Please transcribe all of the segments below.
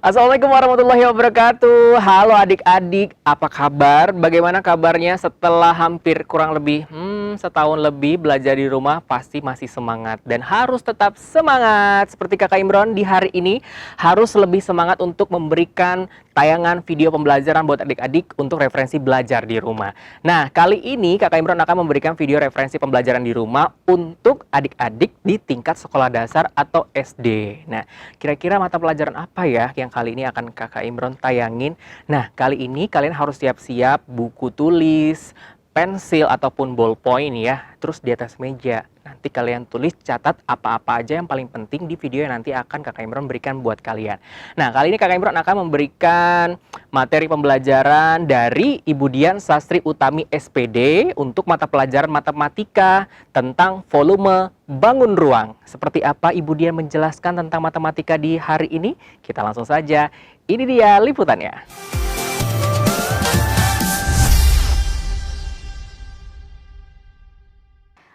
Assalamualaikum warahmatullahi wabarakatuh. Halo adik-adik, apa kabar? Bagaimana kabarnya setelah hampir kurang lebih setahun lebih belajar di rumah? Pasti masih semangat dan harus tetap semangat. Seperti Kakak Imron di hari ini harus lebih semangat untuk memberikan tayangan video pembelajaran buat adik-adik untuk referensi belajar di rumah. Nah, kali ini Kakak Imron akan memberikan video referensi pembelajaran di rumah untuk adik-adik di tingkat sekolah dasar atau SD. Nah, kira-kira mata pelajaran apa ya yang kali ini akan Kakak Imron tayangin? Nah, kali ini kalian harus siap-siap buku tulis, pensil ataupun ballpoint ya, terus di atas meja. Nanti kalian tulis, catat apa-apa aja yang paling penting di video yang nanti akan Kakak Imron berikan buat kalian. Nah, kali ini Kakak Imron akan memberikan materi pembelajaran dari Ibu Dian Sastri Utami SPD untuk mata pelajaran matematika tentang volume bangun ruang. Seperti apa Ibu Dian menjelaskan tentang matematika di hari ini? Kita langsung saja. Ini dia liputannya.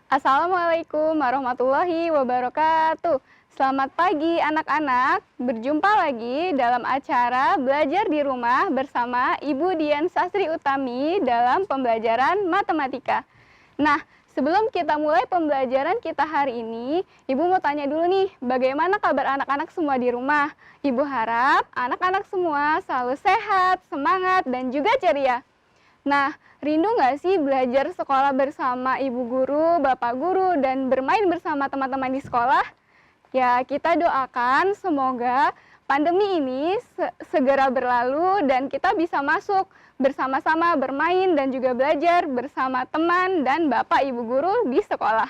Assalamualaikum warahmatullahi wabarakatuh. Selamat pagi anak-anak. Berjumpa lagi dalam acara Belajar di Rumah bersama Ibu Dian Sastri Utami dalam pembelajaran matematika. Nah, sebelum kita mulai pembelajaran kita hari ini, Ibu mau tanya dulu nih, bagaimana kabar anak-anak semua di rumah? Ibu harap anak-anak semua selalu sehat, semangat, dan juga ceria. Nah, rindu nggak sih belajar sekolah bersama ibu guru, bapak guru, dan bermain bersama teman-teman di sekolah? Ya, kita doakan semoga pandemi ini segera berlalu dan kita bisa masuk bersama-sama bermain dan juga belajar bersama teman dan bapak ibu guru di sekolah.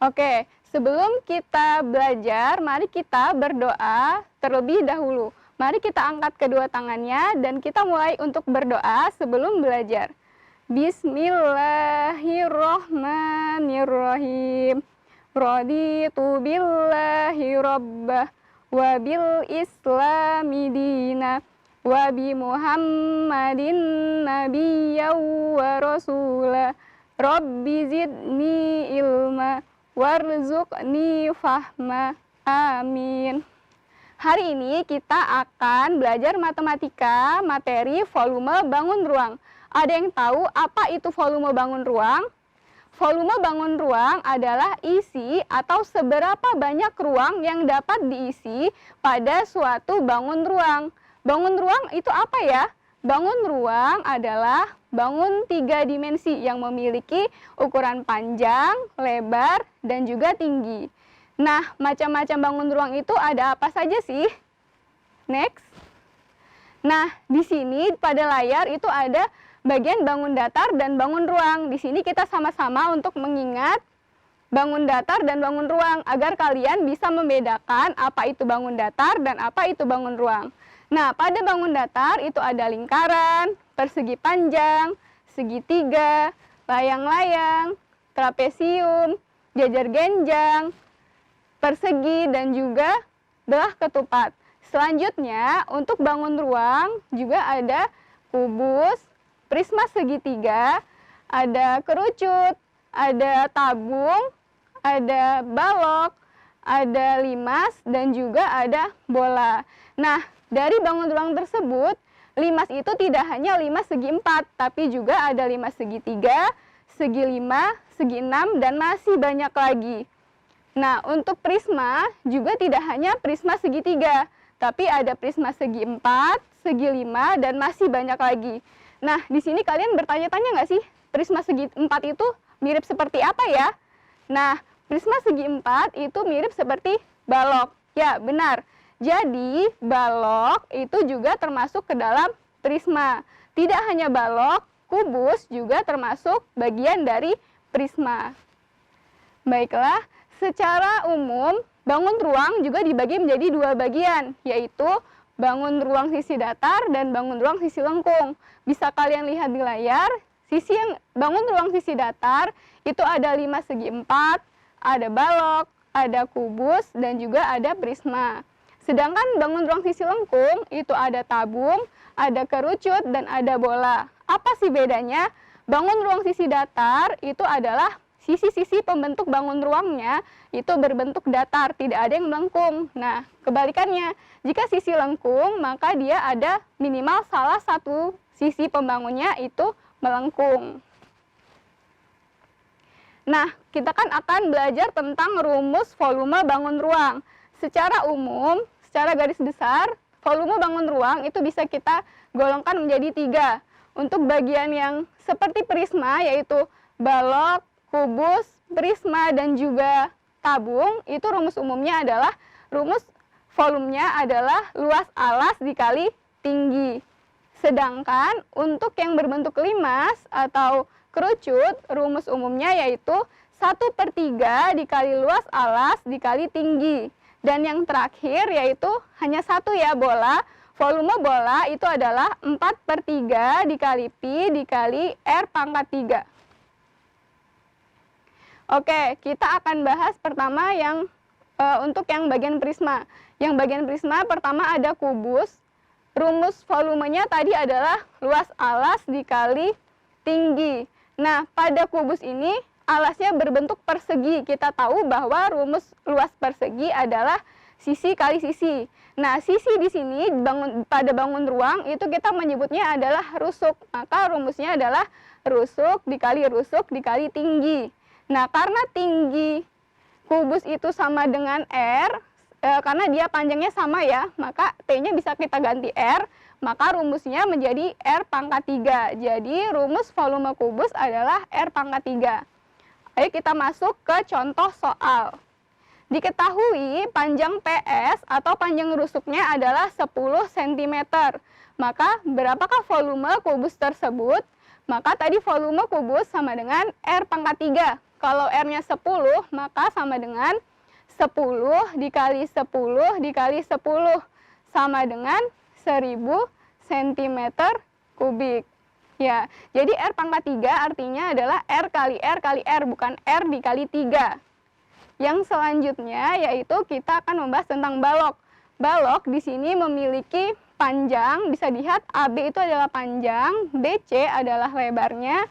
Oke, sebelum kita belajar, mari kita berdoa terlebih dahulu. Mari kita angkat kedua tangannya dan kita mulai untuk berdoa sebelum belajar. Bismillahirrahmanirrahim. Raditu billahi rabbah wa bil islami dina wa bi muhammadin nabiyya wa rasulah. Rabbi zidni ilma warzuqni fahma. Amin. Hari ini kita akan belajar matematika materi volume bangun ruang. Ada yang tahu apa itu volume bangun ruang? Volume bangun ruang adalah isi atau seberapa banyak ruang yang dapat diisi pada suatu bangun ruang. Bangun ruang itu apa ya? Bangun ruang adalah bangun 3 dimensi yang memiliki ukuran panjang, lebar, dan juga tinggi. Nah, macam-macam bangun ruang itu ada apa saja sih? Next. Nah, di sini pada layar itu ada bagian bangun datar dan bangun ruang. Di sini kita sama-sama untuk mengingat bangun datar dan bangun ruang agar kalian bisa membedakan apa itu bangun datar dan apa itu bangun ruang. Nah, pada bangun datar itu ada lingkaran, persegi panjang, segitiga, layang-layang, trapesium, jajar genjang, persegi, dan juga belah ketupat. Selanjutnya, untuk bangun ruang juga ada kubus, prisma segitiga, ada kerucut, ada tabung, ada balok, ada limas, dan juga ada bola. Nah, dari bangun ruang tersebut, limas itu tidak hanya limas segi 4, tapi juga ada limas segitiga, segi 5, segi 6, dan masih banyak lagi. Nah, untuk prisma juga tidak hanya prisma segitiga, tapi ada prisma segi 4, segi 5, dan masih banyak lagi. Nah, di sini kalian bertanya-tanya nggak sih, prisma segi 4 itu mirip seperti apa ya? Nah, prisma segi 4 itu mirip seperti balok. Ya, benar. Jadi, balok itu juga termasuk ke dalam prisma. Tidak hanya balok, kubus juga termasuk bagian dari prisma. Baiklah. Secara umum, bangun ruang juga dibagi menjadi 2 bagian, yaitu bangun ruang sisi datar dan bangun ruang sisi lengkung. Bisa kalian lihat di layar, bangun ruang sisi datar itu ada limas segi 4, ada balok, ada kubus, dan juga ada prisma. Sedangkan bangun ruang sisi lengkung itu ada tabung, ada kerucut, dan ada bola. Apa sih bedanya? Bangun ruang sisi datar itu adalah sisi-sisi pembentuk bangun ruangnya itu berbentuk datar, tidak ada yang melengkung. Nah, kebalikannya, jika sisi lengkung, maka dia ada minimal salah satu sisi pembangunnya itu melengkung. Nah, kita kan akan belajar tentang rumus volume bangun ruang. Secara umum, secara garis besar, volume bangun ruang itu bisa kita golongkan menjadi 3. Untuk bagian yang seperti prisma, yaitu balok, kubus, prisma, dan juga tabung, itu rumus umumnya adalah rumus volumenya adalah luas alas dikali tinggi. Sedangkan untuk yang berbentuk limas atau kerucut, rumus umumnya yaitu 1/3 dikali luas alas dikali tinggi. Dan yang terakhir yaitu hanya satu ya, bola. Volume bola itu adalah 4/3 dikali pi dikali R pangkat 3. Oke, kita akan bahas pertama yang untuk yang bagian prisma. Yang bagian prisma pertama ada kubus. Rumus volumenya tadi adalah luas alas dikali tinggi. Nah, pada kubus ini alasnya berbentuk persegi. Kita tahu bahwa rumus luas persegi adalah sisi kali sisi. Nah, sisi di sini pada bangun ruang itu kita menyebutnya adalah rusuk. Maka rumusnya adalah rusuk dikali tinggi. Nah, karena tinggi kubus itu sama dengan R, karena dia panjangnya sama ya, maka T-nya bisa kita ganti R, maka rumusnya menjadi R pangkat 3. Jadi rumus volume kubus adalah R pangkat 3. Ayo kita masuk ke contoh soal. Diketahui panjang PS atau panjang rusuknya adalah 10 cm. Maka berapakah volume kubus tersebut? Maka tadi volume kubus sama dengan R pangkat 3. Kalau R-nya 10, maka sama dengan 10 dikali 10 dikali 10 sama dengan 1000 cm kubik. Ya, jadi R pangkat 3 artinya adalah R kali R kali R, bukan R dikali 3. Yang selanjutnya yaitu kita akan membahas tentang balok. Balok di sini memiliki panjang, bisa dilihat AB itu adalah panjang, BC adalah lebarnya,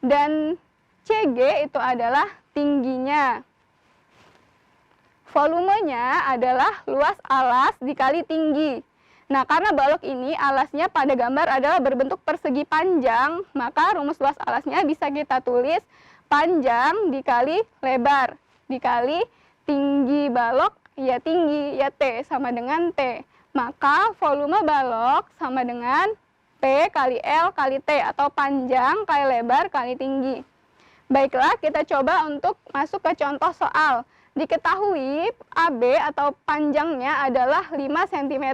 dan CG itu adalah tingginya. Volumenya adalah luas alas dikali tinggi. Nah, karena balok ini alasnya pada gambar adalah berbentuk persegi panjang, maka rumus luas alasnya bisa kita tulis panjang dikali lebar dikali tinggi balok, ya tinggi, ya T sama dengan T. Maka volume balok sama dengan P kali L kali T, atau panjang kali lebar kali tinggi. Baiklah, kita coba untuk masuk ke contoh soal. Diketahui AB atau panjangnya adalah 5 cm.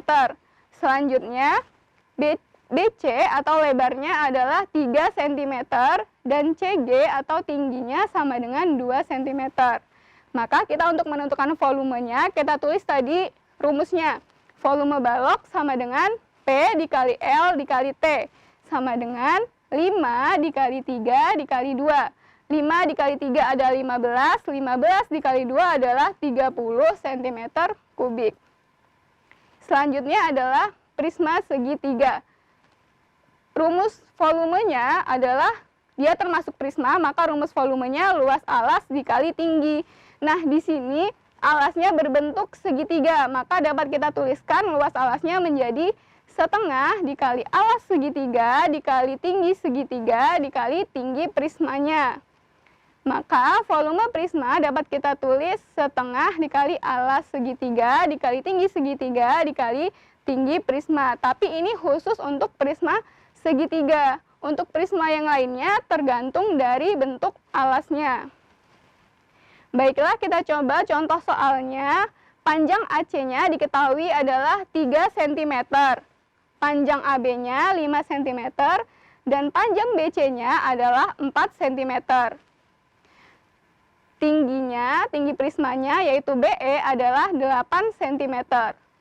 Selanjutnya, BC atau lebarnya adalah 3 cm dan CG atau tingginya sama dengan 2 cm. Maka kita untuk menentukan volumenya, kita tulis tadi rumusnya. Volume balok sama dengan P dikali L dikali T sama dengan 5 dikali 3 dikali 2. 5 dikali 3 adalah 15, 15 dikali 2 adalah 30 cm kubik. Selanjutnya adalah prisma segitiga. Rumus volumenya adalah, dia termasuk prisma, maka rumus volumenya luas alas dikali tinggi. Nah, di sini alasnya berbentuk segitiga, maka dapat kita tuliskan luas alasnya menjadi setengah dikali alas segitiga dikali tinggi segitiga dikali tinggi prismanya. Maka volume prisma dapat kita tulis setengah dikali alas segitiga dikali tinggi segitiga dikali tinggi prisma. Tapi ini khusus untuk prisma segitiga. Untuk prisma yang lainnya tergantung dari bentuk alasnya. Baiklah, kita coba contoh soalnya. Panjang AC-nya diketahui adalah 3 cm. Panjang AB-nya 5 cm. Dan panjang BC-nya adalah 4 cm. Tingginya, tinggi prismanya yaitu BE adalah 8 cm.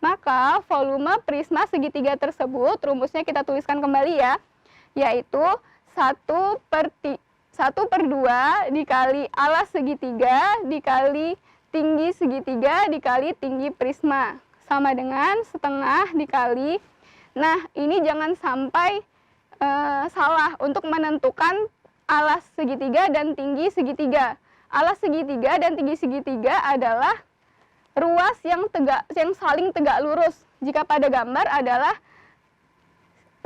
Maka volume prisma segitiga tersebut, rumusnya kita tuliskan kembali ya, yaitu 1/2 dikali alas segitiga dikali tinggi segitiga dikali tinggi prisma. Sama dengan setengah dikali. Nah, ini jangan sampai salah untuk menentukan alas segitiga dan tinggi segitiga. alas segitiga dan tinggi segitiga adalah ruas yang saling tegak lurus. Jika pada gambar adalah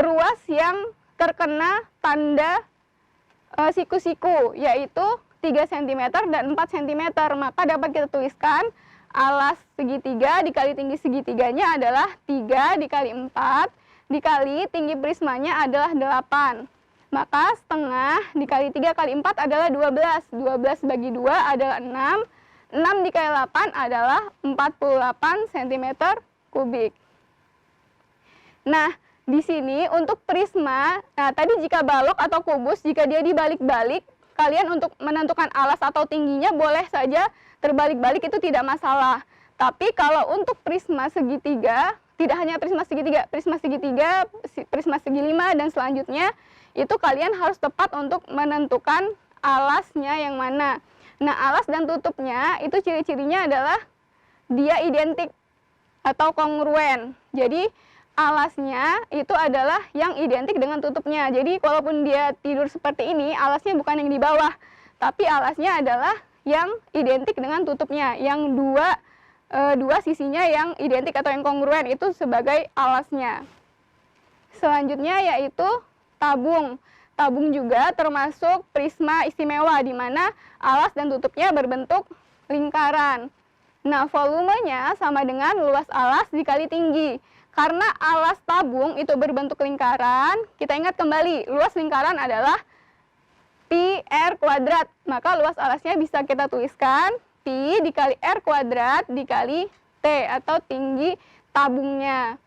ruas yang terkena tanda siku-siku, yaitu 3 cm dan 4 cm. Maka dapat kita tuliskan alas segitiga dikali tinggi segitiganya adalah 3 dikali 4 dikali tinggi prismanya adalah 8. Maka setengah dikali 3 kali 4 adalah 12. 12 bagi 2 adalah 6. 6 dikali 8 adalah 48 cm kubik. Nah, di sini untuk prisma, nah tadi jika balok atau kubus, jika dia dibalik-balik, kalian untuk menentukan alas atau tingginya boleh saja terbalik-balik, itu tidak masalah. Tapi kalau untuk prisma segitiga, tidak hanya prisma segitiga, prisma segi lima, dan selanjutnya, itu kalian harus tepat untuk menentukan alasnya yang mana. Nah, alas dan tutupnya itu ciri-cirinya adalah dia identik atau kongruen. Jadi alasnya itu adalah yang identik dengan tutupnya. Jadi walaupun dia tidur seperti ini, alasnya bukan yang di bawah, tapi alasnya adalah yang identik dengan tutupnya. Yang dua sisinya yang identik atau yang kongruen itu sebagai alasnya. Selanjutnya yaitu tabung. Tabung juga termasuk prisma istimewa, di mana alas dan tutupnya berbentuk lingkaran. Nah, volumenya sama dengan luas alas dikali tinggi. Karena alas tabung itu berbentuk lingkaran, kita ingat kembali, luas lingkaran adalah pi r kuadrat. Maka luas alasnya bisa kita tuliskan pi dikali r kuadrat dikali t atau tinggi tabungnya.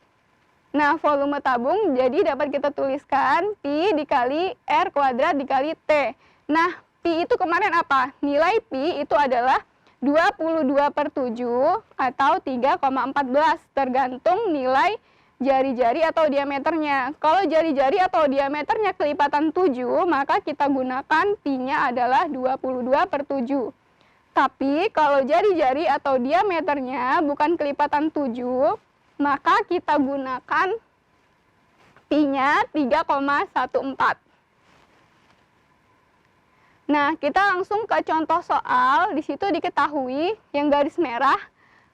Nah, volume tabung jadi dapat kita tuliskan pi dikali r kuadrat dikali t. Nah, pi itu kemarin apa? Nilai pi itu adalah 22/7 atau 3,14 tergantung nilai jari-jari atau diameternya. Kalau jari-jari atau diameternya kelipatan 7, maka kita gunakan pi-nya adalah 22/7. Tapi kalau jari-jari atau diameternya bukan kelipatan 7, maka kita gunakan pi-nya 3,14. Nah, kita langsung ke contoh soal. Di situ diketahui yang garis merah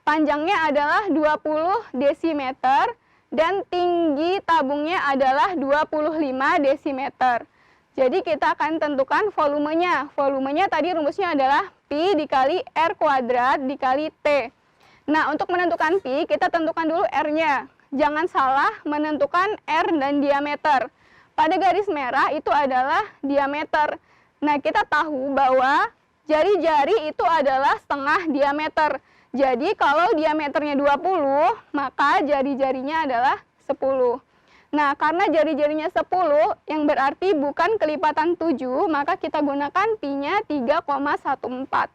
panjangnya adalah 20 desimeter dan tinggi tabungnya adalah 25 desimeter. Jadi kita akan tentukan volumenya. Volumenya tadi rumusnya adalah pi dikali r kuadrat dikali t. Nah, untuk menentukan pi, kita tentukan dulu r-nya. Jangan salah menentukan r dan diameter. Pada garis merah itu adalah diameter. Nah, kita tahu bahwa jari-jari itu adalah setengah diameter. Jadi, kalau diameternya 20, maka jari-jarinya adalah 10. Nah, karena jari-jarinya 10, yang berarti bukan kelipatan 7, maka kita gunakan pi-nya 3,14.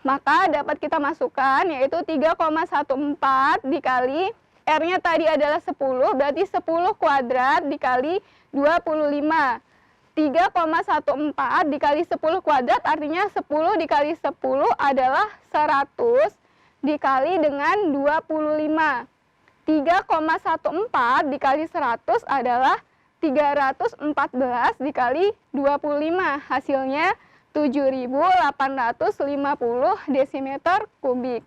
Maka dapat kita masukkan yaitu 3,14 dikali R-nya tadi adalah 10, berarti 10 kuadrat dikali 25. 3,14 dikali 10 kuadrat artinya 10 dikali 10 adalah 100 dikali dengan 25. 3,14 dikali 100 adalah 314 dikali 25. Hasilnya 7.850 desimeter kubik.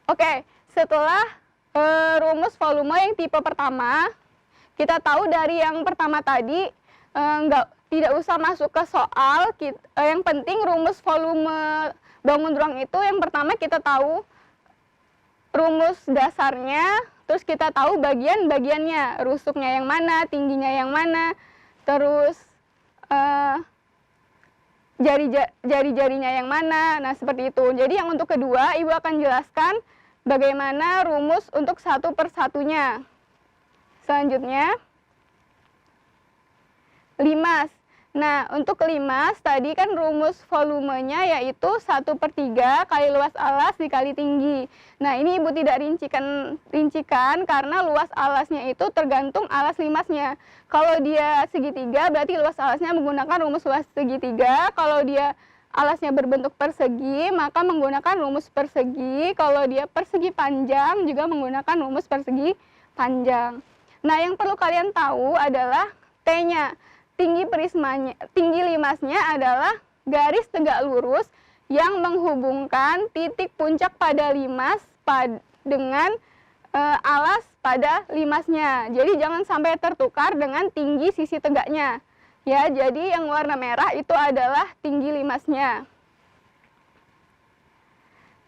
Oke, setelah rumus volume yang tipe pertama, kita tahu dari yang pertama tadi tidak usah masuk ke soal. Yang penting rumus volume bangun ruang itu yang pertama kita tahu rumus dasarnya, terus kita tahu bagian-bagiannya, rusuknya yang mana, tingginya yang mana, terus jari-jarinya yang mana. Nah, seperti itu. Jadi yang untuk kedua, Ibu akan jelaskan bagaimana rumus untuk satu persatunya. Selanjutnya, limas. Nah, untuk limas tadi kan rumus volumenya yaitu 1/3 kali luas alas dikali tinggi. Nah, ini Ibu tidak rincikan karena luas alasnya itu tergantung alas limasnya. Kalau dia segitiga berarti luas alasnya menggunakan rumus luas segitiga. Kalau dia alasnya berbentuk persegi maka menggunakan rumus persegi. Kalau dia persegi panjang juga menggunakan rumus persegi panjang. Nah, yang perlu kalian tahu adalah T-nya. Tinggi limasnya adalah garis tegak lurus yang menghubungkan titik puncak pada limas dengan alas pada limasnya. Jadi jangan sampai tertukar dengan tinggi sisi tegaknya. Ya, jadi yang warna merah itu adalah tinggi limasnya.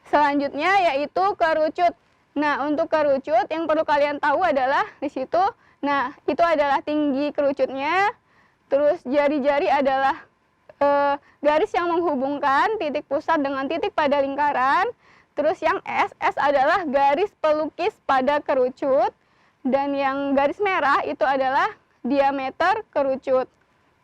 Selanjutnya yaitu kerucut. Nah, untuk kerucut yang perlu kalian tahu adalah di situ, nah, itu adalah tinggi kerucutnya. Terus jari-jari adalah garis yang menghubungkan titik pusat dengan titik pada lingkaran. Terus yang S adalah garis pelukis pada kerucut. Dan yang garis merah itu adalah diameter kerucut.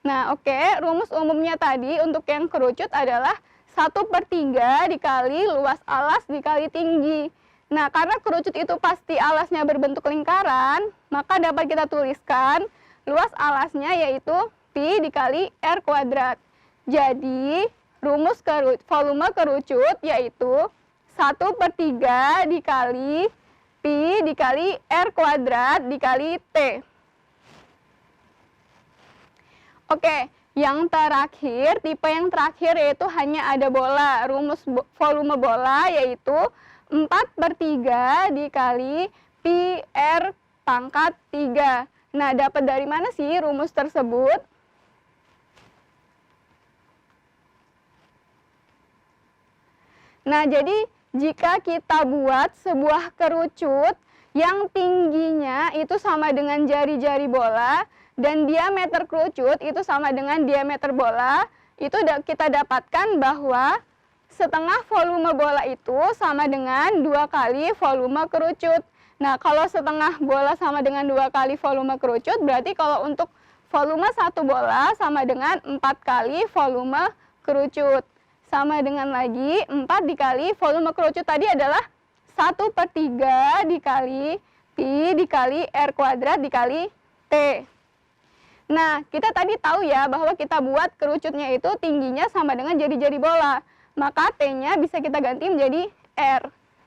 Nah, oke, rumus umumnya tadi untuk yang kerucut adalah 1/3 dikali luas alas dikali tinggi. Nah, karena kerucut itu pasti alasnya berbentuk lingkaran, maka dapat kita tuliskan luas alasnya yaitu pi dikali r kuadrat. Jadi, rumus volume kerucut yaitu 1/3 dikali pi dikali r kuadrat dikali t. Oke, yang terakhir, tipe yang terakhir yaitu hanya ada bola. Rumus volume bola yaitu 4/3 dikali pi r pangkat 3. Nah, dapat dari mana sih rumus tersebut? Nah, jadi jika kita buat sebuah kerucut yang tingginya itu sama dengan jari-jari bola dan diameter kerucut itu sama dengan diameter bola, itu kita dapatkan bahwa setengah volume bola itu sama dengan 2 kali volume kerucut. Nah, kalau setengah bola sama dengan 2 kali volume kerucut, berarti kalau untuk volume satu bola sama dengan 4 kali volume kerucut. Sama dengan lagi 4 dikali volume kerucut tadi adalah 1/3 dikali pi dikali r kuadrat dikali t. Nah, kita tadi tahu ya bahwa kita buat kerucutnya itu tingginya sama dengan jari-jari bola. Maka t-nya bisa kita ganti menjadi r.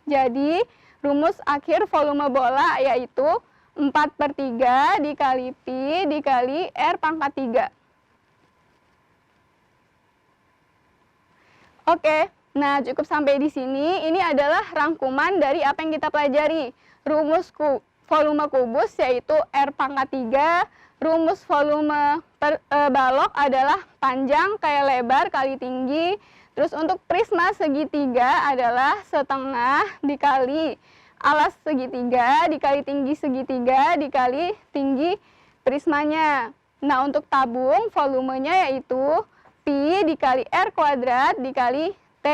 Jadi, rumus akhir volume bola yaitu 4/3 dikali pi dikali r pangkat 3. Oke, nah cukup sampai di sini. Ini adalah rangkuman dari apa yang kita pelajari. Rumus volume kubus yaitu R pangkat 3. Rumus volume balok adalah panjang kali lebar kali tinggi. Terus untuk prisma segitiga adalah setengah dikali alas segitiga dikali tinggi segitiga dikali tinggi prismanya. Nah, untuk tabung volumenya yaitu pi dikali r kuadrat dikali t.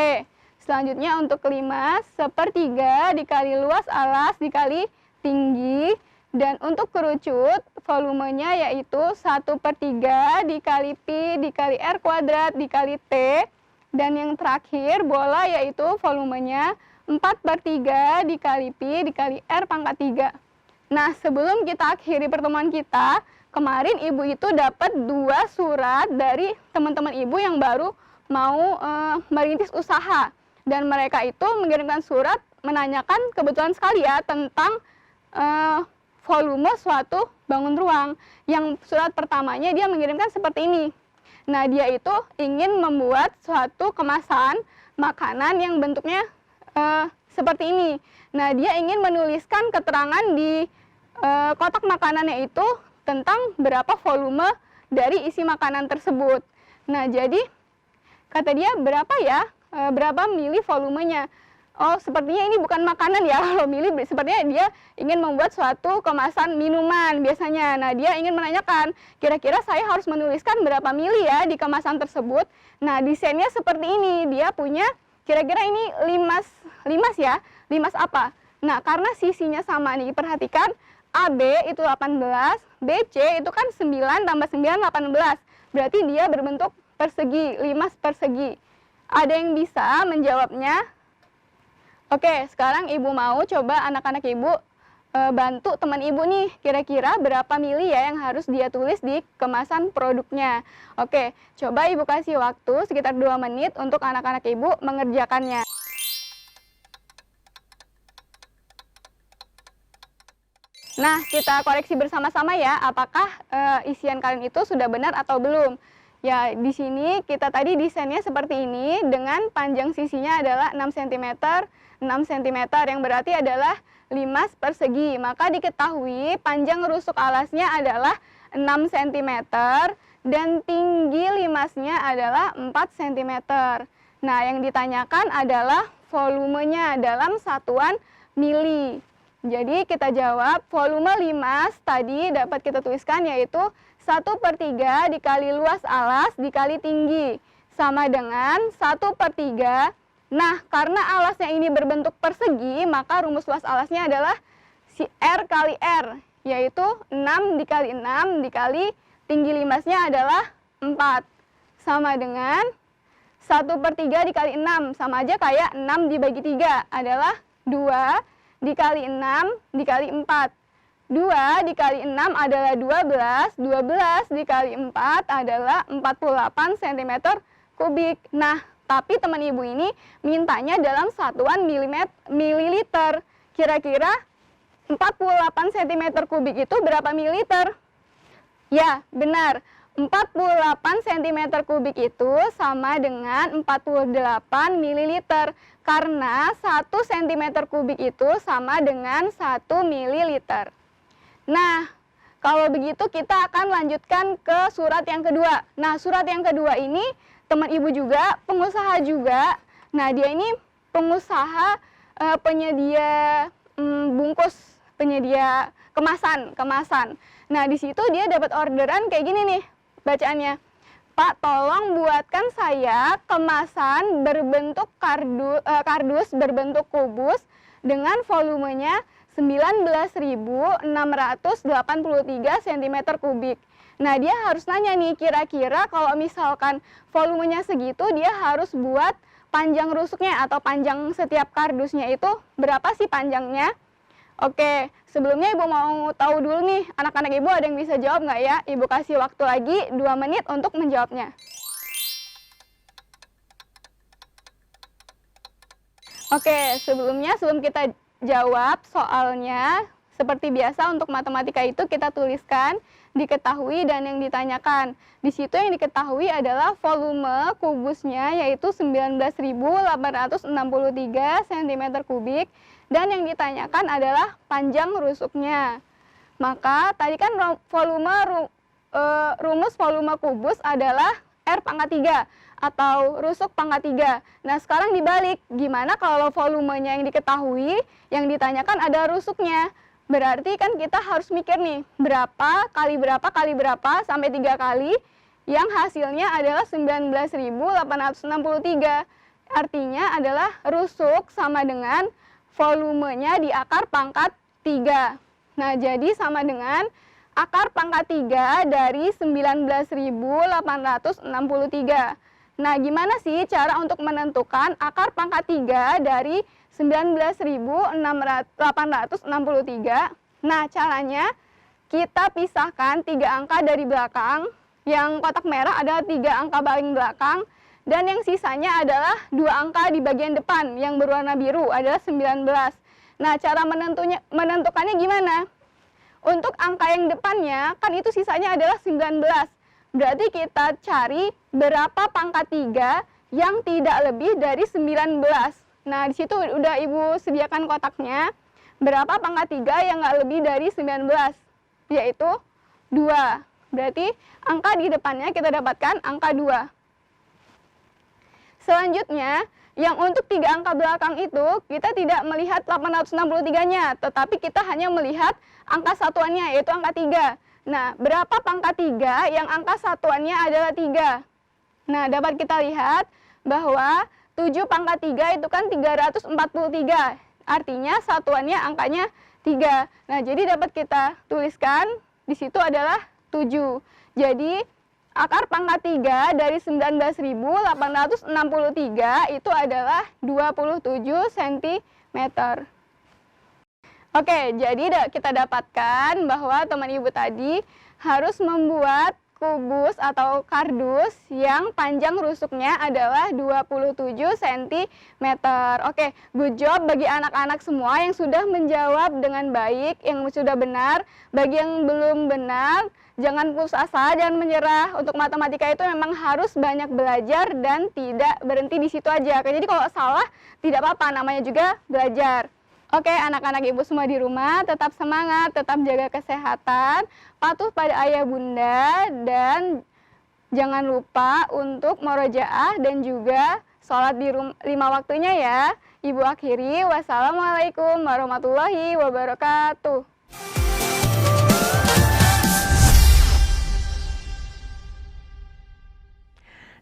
Selanjutnya untuk limas 1/3 dikali luas alas dikali tinggi. Dan untuk kerucut volumenya yaitu 1/3 dikali pi dikali r kuadrat dikali t. Dan yang terakhir bola yaitu volumenya 4/3 dikali pi dikali r pangkat 3. Nah, sebelum kita akhiri pertemuan kita, kemarin ibu itu dapat 2 surat dari teman-teman ibu yang baru mau merintis usaha. Dan mereka itu mengirimkan surat menanyakan kebetulan sekali ya tentang volume suatu bangun ruang. Yang surat pertamanya dia mengirimkan seperti ini. Nah, dia itu ingin membuat suatu kemasan makanan yang bentuknya seperti ini. Nah, dia ingin menuliskan keterangan di kotak makanannya itu tentang berapa volume dari isi makanan tersebut. Nah, jadi kata dia berapa ya, berapa mili volumenya. Oh, sepertinya ini bukan makanan ya, kalau mili sepertinya dia ingin membuat suatu kemasan minuman biasanya. Nah, dia ingin menanyakan, kira-kira saya harus menuliskan berapa mili ya di kemasan tersebut. Nah, desainnya seperti ini, dia punya kira-kira ini limas ya, limas apa? Nah, karena sisinya sama nih, perhatikan AB itu 18, BC itu kan 9 tambah 9, 18. Berarti dia berbentuk persegi, limas persegi. Ada yang bisa menjawabnya? Oke, sekarang ibu mau coba anak-anak ibu bantu teman ibu nih. Kira-kira berapa mili ya yang harus dia tulis di kemasan produknya. Oke, coba ibu kasih waktu sekitar 2 menit untuk anak-anak ibu mengerjakannya. Nah, kita koreksi bersama-sama ya, apakah isian kalian itu sudah benar atau belum. Ya, di sini kita tadi desainnya seperti ini dengan panjang sisinya adalah 6 cm, 6 cm yang berarti adalah 5 persegi. Maka diketahui panjang rusuk alasnya adalah 6 cm dan tinggi limasnya adalah 4 cm. Nah, yang ditanyakan adalah volumenya dalam satuan mili. Jadi kita jawab volume limas tadi dapat kita tuliskan yaitu 1/3 dikali luas alas dikali tinggi sama dengan 1/3. Nah, karena alasnya ini berbentuk persegi, maka rumus luas alasnya adalah si R kali R, yaitu 6 dikali 6 dikali tinggi limasnya adalah 4. Sama dengan 1/3 dikali 6, sama aja kayak 6 dibagi 3 adalah 2 dikali 6 dikali 4. 2 dikali 6 adalah 12, 12 dikali 4 adalah 48 cm kubik. Nah, tapi teman ibu ini mintanya dalam satuan mililiter. Kira-kira 48 cm kubik itu berapa mililiter? Ya, benar. 48 cm kubik itu sama dengan 48 mililiter. Karena 1 cm kubik itu sama dengan 1 mililiter. Nah, kalau begitu kita akan lanjutkan ke surat yang kedua. Nah, surat yang kedua ini teman ibu juga, pengusaha juga. Nah, dia ini pengusaha penyedia bungkus, penyedia kemasan. Nah, di situ dia dapat orderan kayak gini nih bacaannya. Pak, tolong buatkan saya kemasan berbentuk kardus berbentuk kubus dengan volumenya 19.683 cm kubik. Nah, dia harus nanya nih, kira-kira kalau misalkan volumenya segitu, dia harus buat panjang rusuknya atau panjang setiap kardusnya itu berapa sih panjangnya? Oke, sebelumnya ibu mau tahu dulu nih, anak-anak ibu ada yang bisa jawab nggak ya? Ibu kasih waktu lagi 2 menit untuk menjawabnya. Oke, sebelum kita jawab soalnya, seperti biasa untuk matematika itu kita tuliskan, diketahui dan yang ditanyakan. Di situ yang diketahui adalah volume kubusnya yaitu 19.863 cm kubik dan yang ditanyakan adalah panjang rusuknya. Maka tadi kan rumus volume kubus adalah R pangkat 3 atau rusuk pangkat 3. Nah, sekarang dibalik, gimana kalau volumenya yang diketahui, yang ditanyakan ada rusuknya? Berarti kan kita harus mikir nih, berapa kali berapa sampai 3 kali, yang hasilnya adalah 19.863. Artinya adalah rusuk sama dengan volumenya di akar pangkat 3. Nah, jadi sama dengan akar pangkat 3 dari 19.863. Nah, gimana sih cara untuk menentukan akar pangkat 3 dari 19.863? Nah, caranya kita pisahkan 3 angka dari belakang. Yang kotak merah adalah 3 angka paling belakang. Dan yang sisanya adalah 2 angka di bagian depan yang berwarna biru adalah 19. Nah, cara menentukannya gimana? Untuk angka yang depannya, kan itu sisanya adalah 19. Berarti kita cari berapa pangkat 3 yang tidak lebih dari 19. Nah, di situ udah ibu sediakan kotaknya. Berapa pangkat 3 yang nggak lebih dari 19? Yaitu 2. Berarti angka di depannya kita dapatkan angka 2. Selanjutnya, yang untuk 3 angka belakang itu, kita tidak melihat 863-nya, tetapi kita hanya melihat angka satuannya, yaitu angka 3. Nah, berapa pangkat 3 yang angka satuannya adalah 3? Nah, dapat kita lihat bahwa 7 pangkat 3 itu kan 343. Artinya satuannya angkanya 3. Nah, jadi dapat kita tuliskan di situ adalah 7. Jadi, akar pangkat 3 dari 19.863 itu adalah 27 cm. Oke, jadi kita dapatkan bahwa teman ibu tadi harus membuat kubus atau kardus yang panjang rusuknya adalah 27 cm. Oke, good job bagi anak-anak semua yang sudah menjawab dengan baik, yang sudah benar. Bagi yang belum benar, jangan putus asa, jangan menyerah. Untuk matematika itu memang harus banyak belajar dan tidak berhenti di situ aja. Jadi kalau salah tidak apa-apa, namanya juga belajar. Oke, anak-anak ibu semua di rumah tetap semangat, tetap jaga kesehatan, patuh pada ayah bunda, dan jangan lupa untuk murojaah dan juga sholat di 5 waktunya ya. Ibu akhiri, wassalamualaikum warahmatullahi wabarakatuh.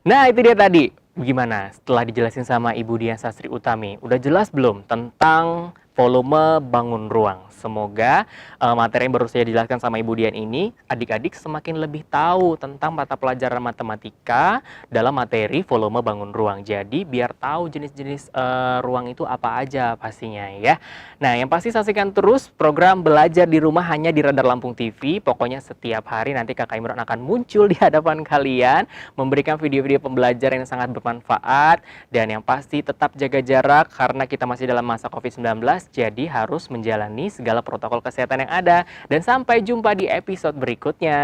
Nah, itu dia tadi. Gimana setelah dijelasin sama Ibu Dian Sastri Utami? Udah jelas belum tentang volume bangun ruang? Semoga materi yang baru saya jelaskan sama Ibu Dian ini, adik-adik semakin lebih tahu tentang mata pelajaran matematika dalam materi volume bangun ruang. Jadi biar tahu jenis-jenis ruang itu apa aja pastinya ya. Nah, yang pasti saksikan terus program belajar di rumah hanya di Radar Lampung TV. Pokoknya setiap hari nanti Kakak Imron akan muncul di hadapan kalian, memberikan video-video pembelajaran yang sangat bermanfaat. Dan yang pasti tetap jaga jarak karena kita masih dalam masa COVID-19, jadi harus menjalani segala protokol kesehatan yang ada. Dan sampai jumpa di episode berikutnya.